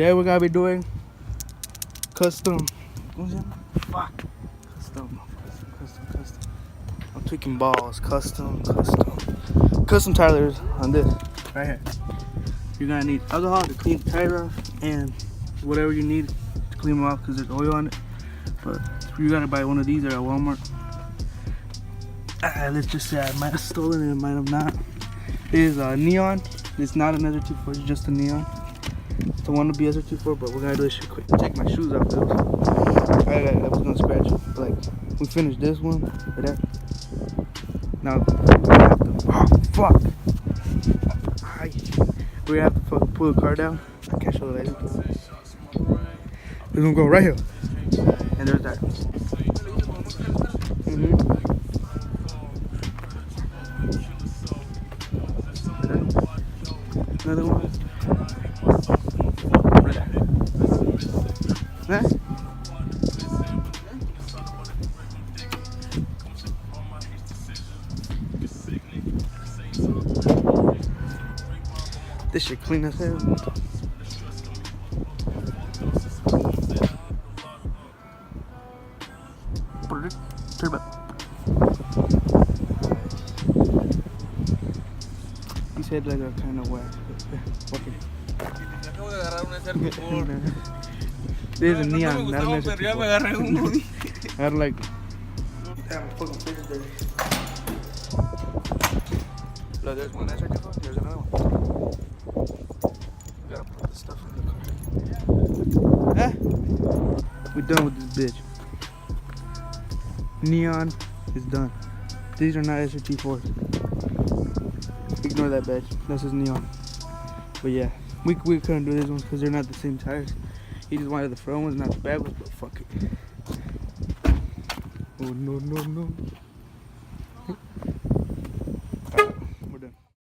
today we're gonna be doing custom. What's that? Fuck. Custom. I'm tweaking balls. Custom tires on this right here. You're gonna need alcohol to clean the tires off and whatever you need to clean them off because there's oil on it. But you gotta buy one of these at Walmart. Let's just say I might have stolen it, I might have not. It is a neon. It's not an SRT4, it's just a neon. It's a wannabe SRT4, but we're gonna do this shit quick. Take my shoes off those. I was gonna scratch it. But like, we finished this one. Right there. Now we have to. Oh fuck! We have to fucking pull the car down. I can't show the light. We're gonna go right here. And there's that. Another one. Right there. This shit clean as hell. Turn back. He said like a kind of whack. Okay. This is a neon. Not an SRT4. I had like. Damn, my fucking face is dirty. Look, there's one SRT4. There's another one. We gotta put the stuff in the car. Eh? We're done with this bitch. Neon is done. These are not SRT4s. Ignore that badge. This is neon. But yeah, we couldn't do these ones because they're not the same tires. He just wanted the front ones, not the back ones, but fuck it. Oh no.